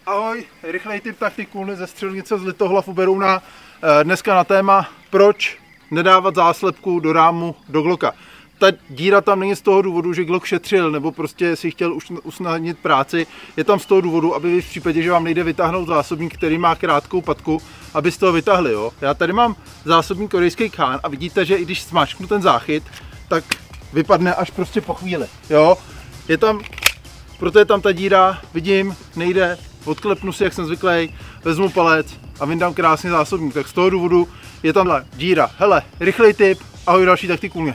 Ahoj, rychlej tip taktiku ze střelnice z Litohlav u Berouna. Dneska na téma, proč nedávat záslepku do rámu do Glocka. Ta díra tam není z toho důvodu, že Glock šetřil, nebo prostě si chtěl usnadnit práci. Je tam z toho důvodu, aby vy v případě, že vám nejde vytáhnout zásobník, který má krátkou patku, aby z toho vytáhli. Jo? Já tady mám zásobník korejský Khan a vidíte, že i když smáčknu ten záchyt, tak vypadne až prostě po chvíli. Jo? Proto je tam ta díra, vidím, nejde, odklepnu si, jak jsem zvyklý, vezmu palec a vyndám krásně zásobník. Tak z toho důvodu je tamhle díra. Hele, rychlej tip, ahoj, další taktiku.